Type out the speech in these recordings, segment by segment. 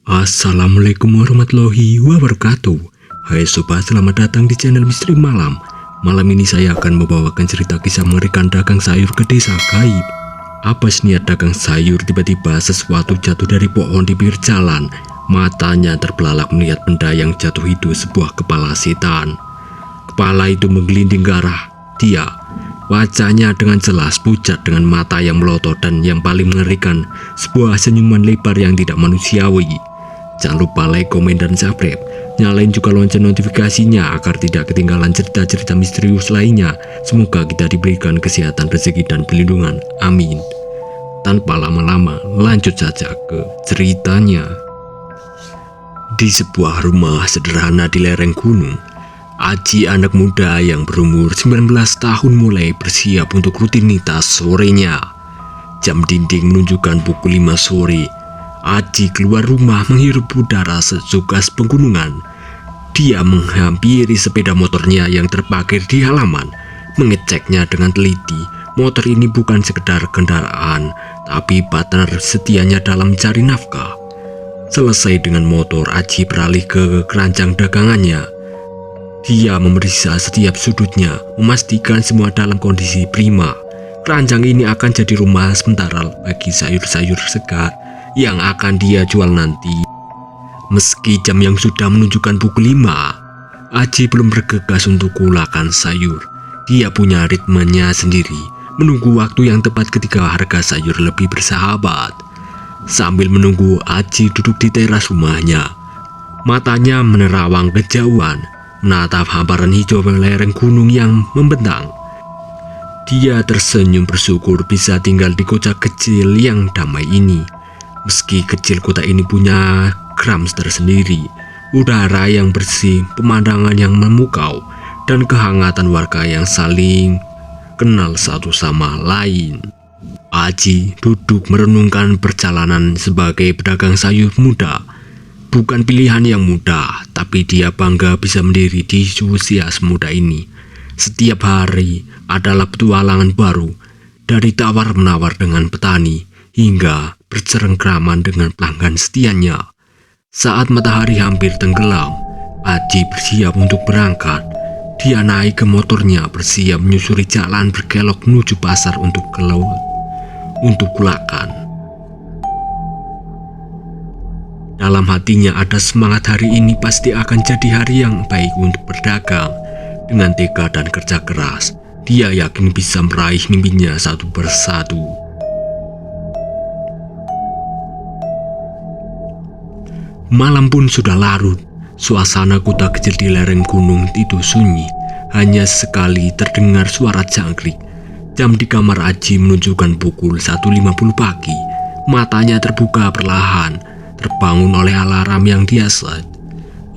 Assalamualaikum warahmatullahi wabarakatuh. Hai sobat, selamat datang di channel Misteri Malam. Malam ini saya akan membawakan cerita kisah mengerikan dagang sayur ke desa gaib. Apa niat dagang sayur, tiba-tiba sesuatu jatuh dari pohon di pinggir jalan. Matanya terbelalak melihat benda yang jatuh itu sebuah kepala setan. Kepala itu menggelinding ke arah dia. Wajahnya dengan jelas pucat dengan mata yang melotot, dan yang paling mengerikan, sebuah senyuman lebar yang tidak manusiawi. Jangan lupa like, komen, dan subscribe. Nyalain juga lonceng notifikasinya agar tidak ketinggalan cerita-cerita misterius lainnya. Semoga kita diberikan kesehatan, rezeki, dan perlindungan. Amin. Tanpa lama-lama, lanjut saja ke ceritanya. Di sebuah rumah sederhana di lereng gunung, Aji, anak muda yang berumur 19 tahun, mulai bersiap untuk rutinitas sorenya. Jam dinding menunjukkan pukul 5 sore. Aji keluar rumah menghirup udara sejuk khas pegunungan. Dia menghampiri sepeda motornya yang terparkir di halaman, mengeceknya dengan teliti. Motor ini bukan sekedar kendaraan, tapi partner setianya dalam mencari nafkah. Selesai dengan motor, Aji beralih ke keranjang dagangannya. Dia memeriksa setiap sudutnya, memastikan semua dalam kondisi prima. Keranjang ini akan jadi rumah sementara bagi sayur-sayur segar yang akan dia jual nanti. Meski jam yang sudah menunjukkan pukul 5, Aji belum bergegas untuk ulakan sayur. Dia punya ritmenya sendiri, menunggu waktu yang tepat ketika harga sayur lebih bersahabat. Sambil menunggu, Aji duduk di teras rumahnya. Matanya menerawang kejauhan, menatap hamparan hijau lereng gunung yang membentang. Dia tersenyum bersyukur bisa tinggal di kota kecil yang damai ini. Meski kecil, kota ini punya krams tersendiri, udara yang bersih, pemandangan yang memukau, dan kehangatan warga yang saling kenal satu sama lain. Aji duduk merenungkan perjalanan sebagai pedagang sayur muda. Bukan pilihan yang mudah, tapi dia bangga bisa berdiri di usia semuda ini. Setiap hari adalah petualangan baru, dari tawar-menawar dengan petani hingga bercengkraman dengan pelanggan setianya. Saat matahari hampir tenggelam, Aji bersiap untuk berangkat. Dia naik ke motornya, bersiap menyusuri jalan berkelok menuju pasar untuk kulakan. Dalam hatinya ada semangat, hari ini pasti akan jadi hari yang baik untuk berdagang. Dengan tekad dan kerja keras, dia yakin bisa meraih mimpinya satu persatu. Malam pun sudah larut. Suasana kota kecil di lereng gunung itu sunyi. Hanya sekali terdengar suara jangkrik. Jam di kamar Aji menunjukkan pukul 1.50 pagi. Matanya terbuka perlahan, terbangun oleh alarm yang dia set.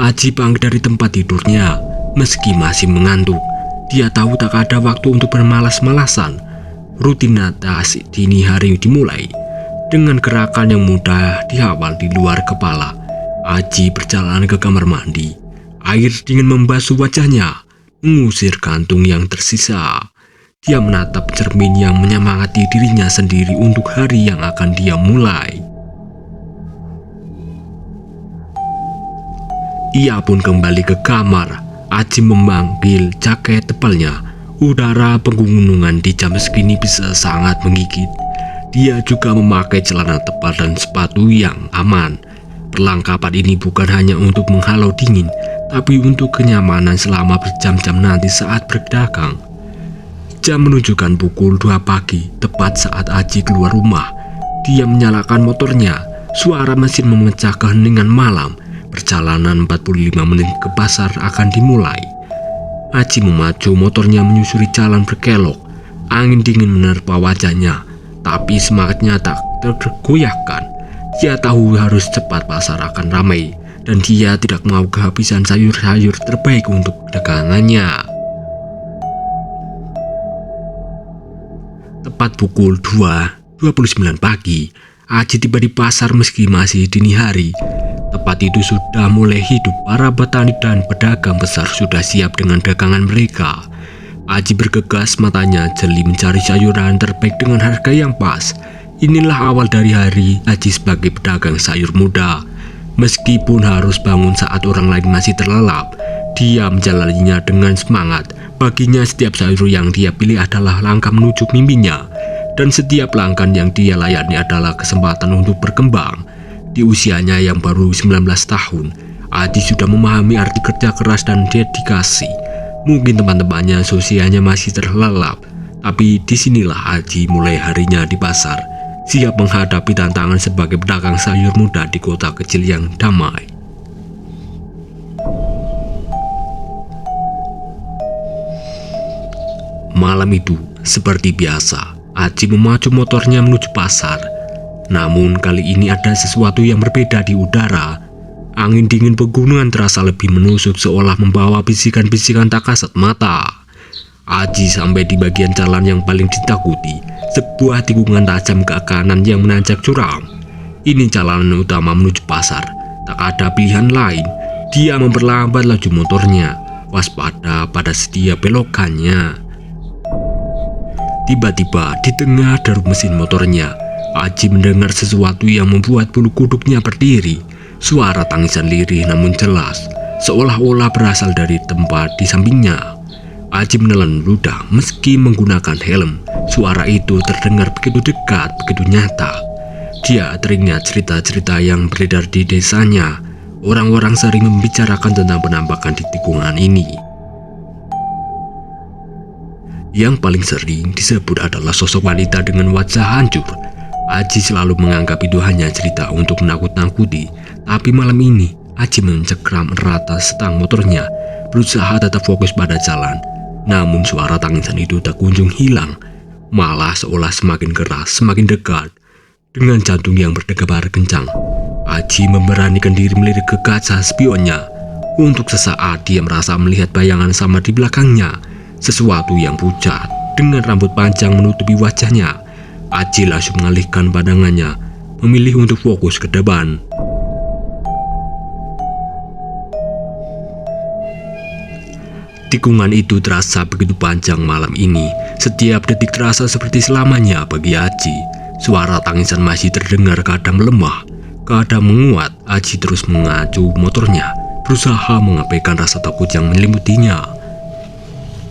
Aji bangkit dari tempat tidurnya. Meski masih mengantuk, dia tahu tak ada waktu untuk bermalas-malasan. Rutinitas dini hari dimulai. Dengan gerakan yang mudah dihafal di luar kepala, Aji berjalan ke kamar mandi. Air dingin membasuh wajahnya, mengusir kantung yang tersisa. Dia menatap cermin yang menyemangati dirinya sendiri untuk hari yang akan dia mulai. Ia pun kembali ke kamar. Aji memanggil jaket tebalnya. Udara pegunungan di jam segini bisa sangat menggigit. Dia juga memakai celana tebal dan sepatu yang aman. Perlengkapan ini bukan hanya untuk menghalau dingin, tapi untuk kenyamanan selama berjam-jam nanti saat berdagang. Jam menunjukkan pukul 2 pagi, tepat saat Aji keluar rumah. Dia menyalakan motornya. Suara mesin memecah keheningan malam. Perjalanan 45 menit ke pasar akan dimulai. Aji memacu motornya menyusuri jalan berkelok. Angin dingin menerpa wajahnya, tapi semangatnya tak tergoyahkan. Dia tahu harus cepat, pasar akan ramai, dan dia tidak mau kehabisan sayur-sayur terbaik untuk dagangannya. Tepat pukul 2.29 pagi, Aji tiba di pasar meski masih dini hari. Tempat itu sudah mulai hidup. Para petani dan pedagang besar sudah siap dengan dagangan mereka. Aji bergegas, matanya jeli mencari sayuran terbaik dengan harga yang pas. Inilah awal dari hari Aji sebagai pedagang sayur muda. Meskipun harus bangun saat orang lain masih terlelap, dia menjalaninya dengan semangat. Baginya setiap sayur yang dia pilih adalah langkah menuju mimpinya, dan setiap langkah yang dia layani adalah kesempatan untuk berkembang. Di usianya yang baru 19 tahun, Aji sudah memahami arti kerja keras dan dedikasi. Mungkin teman-temannya seusianya masih terlelap, tapi disinilah Aji mulai harinya di pasar, siap menghadapi tantangan sebagai pedagang sayur muda di kota kecil yang damai. Malam itu, seperti biasa, Aji memacu motornya menuju pasar. Namun kali ini ada sesuatu yang berbeda di udara. Angin dingin pegunungan terasa lebih menusuk, seolah membawa bisikan-bisikan tak kasat mata. Aji sampai di bagian jalan yang paling ditakuti, sebuah tikungan tajam ke kanan yang menanjak curam. Ini jalanan utama menuju pasar. Tak ada pilihan lain. Dia memperlambat laju motornya, waspada pada setiap belokannya. Tiba-tiba di tengah deru mesin motornya, Aji mendengar sesuatu yang membuat bulu kuduknya berdiri. Suara tangisan lirih namun jelas, seolah-olah berasal dari tempat di sampingnya. Aji menelan ludah meski menggunakan helm. Suara itu terdengar begitu dekat, begitu nyata. Dia teringat cerita-cerita yang beredar di desanya. Orang-orang sering membicarakan tentang penampakan di tikungan ini. Yang paling sering disebut adalah sosok wanita dengan wajah hancur. Aji selalu menganggap itu hanya cerita untuk menakut-nakuti. Tapi malam ini, Aji mencekram rata setang motornya, berusaha tetap fokus pada jalan. Namun suara tangisan itu tak kunjung hilang, malah seolah semakin keras, semakin dekat. Dengan jantung yang berdebar kencang, Aji memberanikan diri melirik ke kaca spionnya. Untuk sesaat dia merasa melihat bayangan sama di belakangnya, sesuatu yang pucat dengan rambut panjang menutupi wajahnya. Aji langsung mengalihkan pandangannya, memilih untuk fokus ke depan. Tikungan itu terasa begitu panjang malam ini. Setiap detik terasa seperti selamanya bagi Aji. Suara tangisan masih terdengar, kadang melemah, kadang menguat. Aji terus mengacu motornya, berusaha mengabaikan rasa takut yang menyelimuti-nya.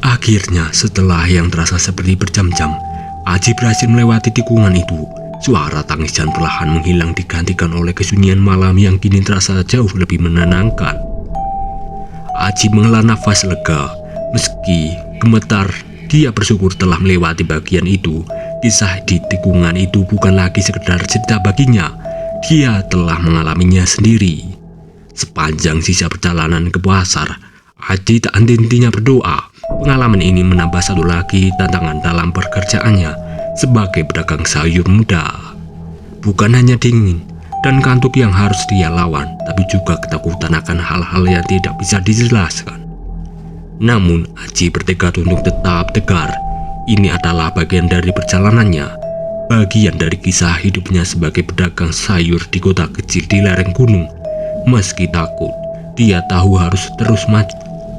Akhirnya, setelah yang terasa seperti berjam-jam, Aji berhasil melewati tikungan itu. Suara tangisan perlahan menghilang, digantikan oleh kesunyian malam yang kini terasa jauh lebih menenangkan. Aji menghela nafas lega. Meski gemetar, dia bersyukur telah melewati bagian itu. Kisah di tikungan itu bukan lagi sekedar cerita baginya. Dia telah mengalaminya sendiri. Sepanjang sisa perjalanan ke pasar, Aji tak henti-hentinya berdoa. Pengalaman ini menambah satu lagi tantangan dalam pekerjaannya sebagai pedagang sayur muda. Bukan hanya dingin dan kantuk yang harus dia lawan, tapi juga ketakutan akan hal-hal yang tidak bisa dijelaskan. Namun Aji bertekad untuk tetap tegar. Ini adalah bagian dari perjalanannya, bagian dari kisah hidupnya sebagai pedagang sayur di kota kecil di lereng gunung. Meski takut, dia tahu harus terus maju,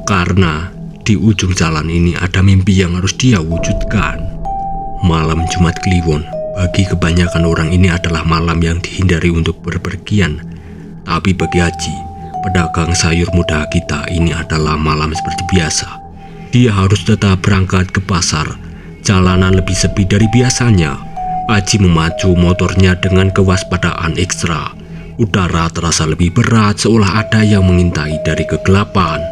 karena di ujung jalan ini ada mimpi yang harus dia wujudkan. Malam Jumat Kliwon bagi kebanyakan orang ini adalah malam yang dihindari untuk berpergian. Tapi bagi Aji, pedagang sayur muda kita, ini adalah malam seperti biasa. Dia harus tetap berangkat ke pasar. Jalanan lebih sepi dari biasanya. Aji memacu motornya dengan kewaspadaan ekstra. Udara terasa lebih berat, seolah ada yang mengintai dari kegelapan.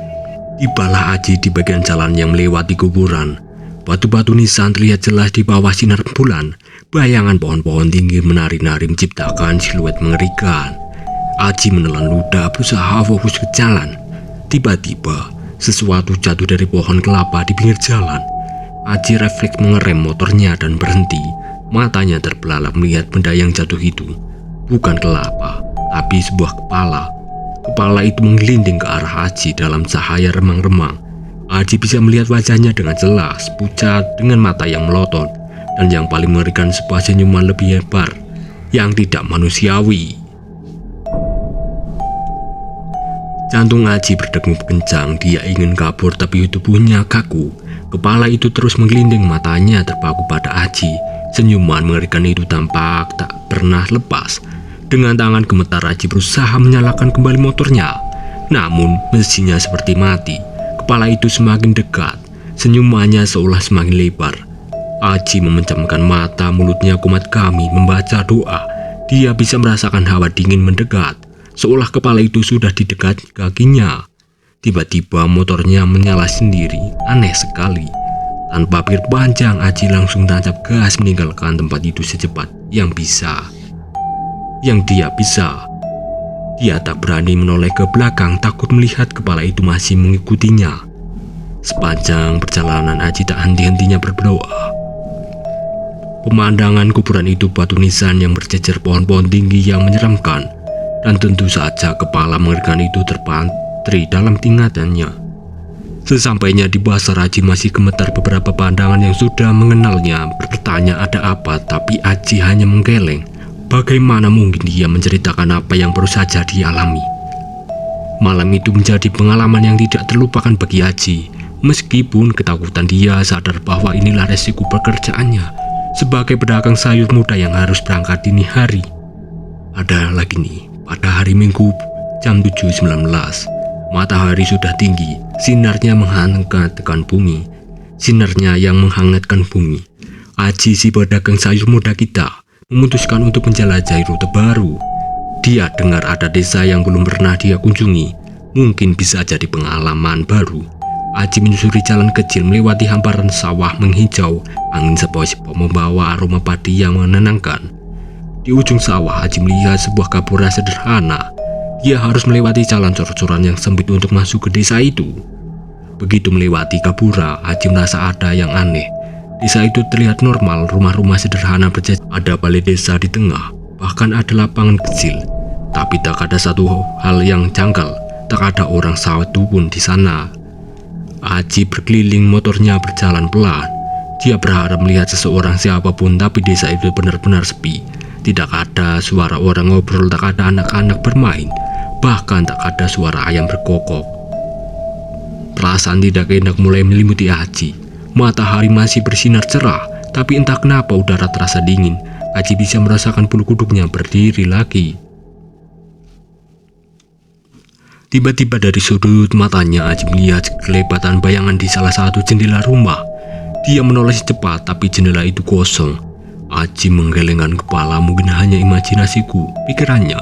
Tibalah Aji di bagian jalan yang melewati kuburan. Batu-batu nisan terlihat jelas di bawah sinar bulan. Bayangan pohon-pohon tinggi menari-nari menciptakan siluet mengerikan. Aji menelan ludah, berusaha fokus ke jalan. Tiba-tiba, sesuatu jatuh dari pohon kelapa di pinggir jalan. Aji refleks mengerem motornya dan berhenti. Matanya terbelalak melihat benda yang jatuh itu. Bukan kelapa, tapi sebuah kepala. Kepala itu menggelinding ke arah Aji dalam cahaya remang-remang. Aji bisa melihat wajahnya dengan jelas, pucat dengan mata yang melotot, dan yang paling mengerikan sebuah senyuman lebih lebar yang tidak manusiawi. Jantung Aji berdegup kencang. Dia ingin kabur tapi tubuhnya kaku. Kepala itu terus menggelinding, matanya terpaku pada Aji. Senyuman mengerikan itu tampak tak pernah lepas. Dengan tangan gemetar Aji berusaha menyalakan kembali motornya. Namun mesinnya seperti mati. Kepala itu semakin dekat. Senyumannya seolah semakin lebar. Aji memejamkan mata, mulutnya kumat kami membaca doa. Dia bisa merasakan hawa dingin mendekat, seolah kepala itu sudah di dekat kakinya. Tiba-tiba motornya menyala sendiri, aneh sekali. Tanpa pikir panjang, Aji langsung tancap gas meninggalkan tempat itu secepat yang dia bisa. Dia tak berani menoleh ke belakang, takut melihat kepala itu masih mengikutinya. Sepanjang perjalanan Aji tak henti-hentinya berdoa. Pemandangan kuburan itu batu nisan yang berjejer pohon-pohon tinggi yang menyeramkan, dan tentu saja kepala mengerikan itu terpatri dalam ingatannya. Sesampainya di pasar, Aji masih gemetar. Beberapa pandangan yang sudah mengenalnya bertanya ada apa, tapi Aji hanya menggeleng. Bagaimana mungkin dia menceritakan apa yang baru saja dialami? Malam itu menjadi pengalaman yang tidak terlupakan bagi Aji. Meskipun ketakutan, dia sadar bahwa inilah resiko pekerjaannya sebagai pedagang sayur muda yang harus berangkat dini hari. Ada lagi nih, pada hari Minggu jam 7.19, matahari sudah tinggi, sinarnya menghangatkan bumi. Aji, si pedagang sayur muda kita, memutuskan untuk menjelajahi rute baru. Dia dengar ada desa yang belum pernah dia kunjungi, mungkin bisa jadi pengalaman baru. Aji menyusuri jalan kecil melewati hamparan sawah menghijau, angin sepoi-sepoi membawa aroma padi yang menenangkan. Di ujung sawah, Aji melihat sebuah gapura sederhana. Dia harus melewati jalan cor-coran yang sempit untuk masuk ke desa itu. Begitu melewati gapura, Aji merasa ada yang aneh. Desa itu terlihat normal, rumah-rumah sederhana berjajar, ada balai desa di tengah, bahkan ada lapangan kecil. Tapi tak ada satu hal yang janggal, tak ada orang satu pun di sana. Aji berkeliling, motornya berjalan pelan. Dia berharap melihat seseorang siapapun, tapi desa itu benar-benar sepi. Tidak ada suara orang ngobrol, tak ada anak-anak bermain, bahkan tak ada suara ayam berkokok. Perasaan tidak enak mulai menyelimuti Aji. Matahari masih bersinar cerah, tapi entah kenapa udara terasa dingin. Aji bisa merasakan bulu kuduknya berdiri lagi. Tiba-tiba dari sudut matanya, Aji melihat kelebatan bayangan di salah satu jendela rumah. Dia menoleh cepat, tapi jendela itu kosong. Aji menggelengkan kepala, mungkin hanya imajinasiku, pikirannya.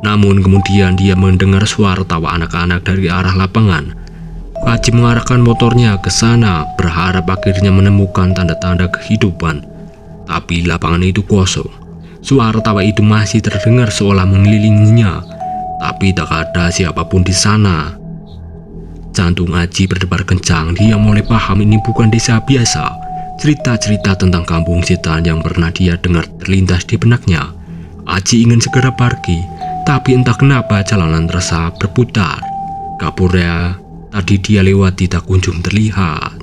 Namun kemudian dia mendengar suara tawa anak-anak dari arah lapangan. Aji mengarahkan motornya ke sana, berharap akhirnya menemukan tanda-tanda kehidupan. Tapi lapangan itu kosong. Suara tawa itu masih terdengar seolah mengelilinginya, tapi tak ada siapapun di sana. Jantung Aji berdebar kencang. Dia mulai paham ini bukan desa biasa. Cerita-cerita tentang kampung setan yang pernah dia dengar terlintas di benaknya. Aji ingin segera pergi, tapi entah kenapa jalanan terasa berputar. Gapura tadi dia lewati tak kunjung terlihat.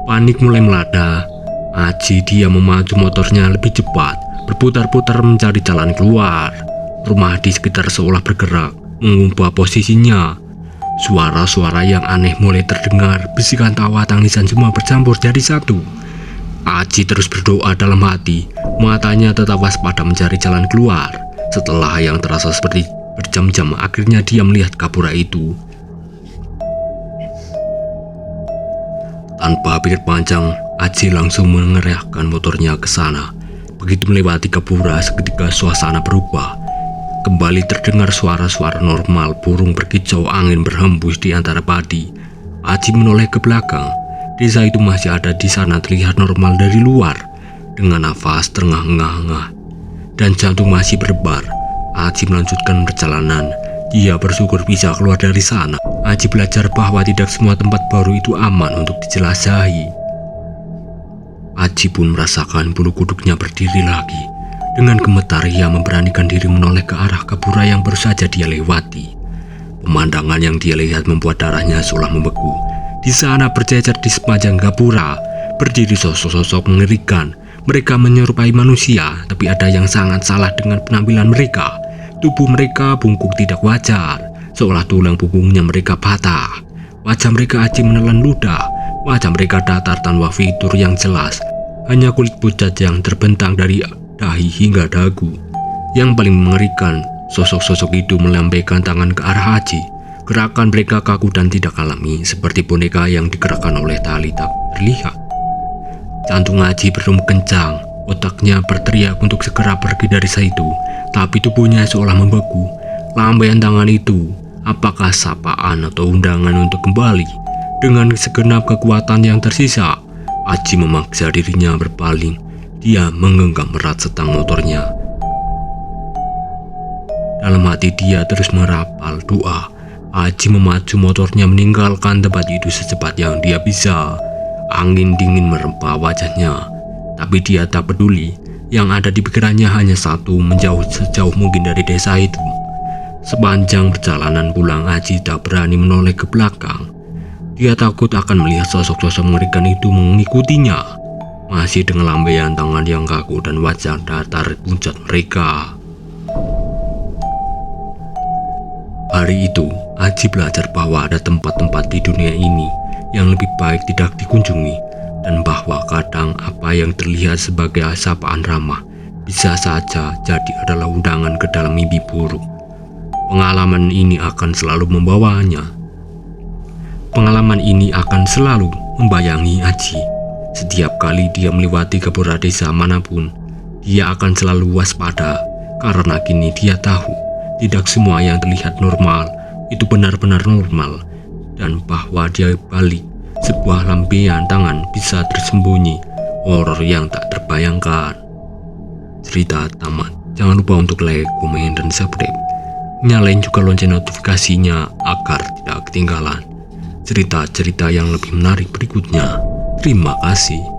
Panik mulai melanda Aji. Dia memacu motornya lebih cepat, berputar-putar mencari jalan keluar. Rumah di sekitar seolah bergerak, mengubah posisinya. Suara-suara yang aneh mulai terdengar, bisikan tawa, tangisan semua bercampur jadi satu. Aji terus berdoa dalam hati, matanya tetap waspada mencari jalan keluar. Setelah yang terasa seperti berjam-jam, akhirnya dia melihat gapura itu. Tanpa pikir panjang, Aji langsung mengerahkan motornya ke sana. Begitu melewati gapura, seketika suasana berubah. Kembali terdengar suara-suara normal, burung berkicau, angin berhembus di antara padi. Aji menoleh ke belakang. Desa itu masih ada di sana, terlihat normal dari luar, dengan nafas terengah-engah dan jantung masih berdebar. Aji melanjutkan perjalanan. Dia bersyukur bisa keluar dari sana. Aji belajar bahwa tidak semua tempat baru itu aman untuk dijelajahi. Aji pun merasakan bulu kuduknya berdiri lagi. Dengan gemetar ia memberanikan diri menoleh ke arah gapura yang baru saja dia lewati. Pemandangan yang dia lihat membuat darahnya seolah membeku. Di sana berjejer di sepanjang gapura berdiri sosok-sosok mengerikan. Mereka menyerupai manusia, tapi ada yang sangat salah dengan penampilan mereka. Tubuh mereka bungkuk tidak wajar, seolah tulang punggungnya mereka patah. Wajah mereka Aji menelan ludah. Wajah mereka datar tanpa fitur yang jelas, hanya kulit pucat yang terbentang dari dahi hingga dagu. Yang paling mengerikan, sosok-sosok itu melambaikan tangan ke arah Aji. Gerakan mereka kaku dan tidak alami, seperti boneka yang digerakkan oleh tali tak terlihat. Jantung Aji berdegup kencang, otaknya berteriak untuk segera pergi dari desa itu, tapi tubuhnya seolah membeku. Lambaian tangan itu, apakah sapaan atau undangan untuk kembali? Dengan segenap kekuatan yang tersisa, Aji memaksa dirinya berpaling. Dia menggenggam erat setang motornya. Dalam hati dia terus merapal doa. Aji memacu motornya meninggalkan tempat itu secepat yang dia bisa. Angin dingin merempa wajahnya, tapi dia tak peduli. Yang ada di pikirannya hanya satu, menjauh sejauh mungkin dari desa itu. Sepanjang perjalanan pulang, Aji tak berani menoleh ke belakang. Dia takut akan melihat sosok-sosok mengerikan itu mengikutinya, masih dengan lambaian tangan yang kaku dan wajah datar pucat mereka. Hari itu, Aji belajar bahwa ada tempat-tempat di dunia ini yang lebih baik tidak dikunjungi, dan bahwa kadang apa yang terlihat sebagai sapaan ramah bisa saja jadi adalah undangan ke dalam mimpi buruk. Pengalaman ini akan selalu membayangi Aji. Setiap kali dia melewati kepura desa manapun, dia akan selalu waspada, karena kini dia tahu tidak semua yang terlihat normal itu benar-benar normal, dan bahwa di balik sebuah lambaian tangan bisa tersembunyi horor yang tak terbayangkan. Cerita tamat. Jangan lupa untuk like, komen, dan subscribe. Nyalain juga lonceng notifikasinya agar tidak ketinggalan cerita-cerita yang lebih menarik berikutnya. Terima kasih.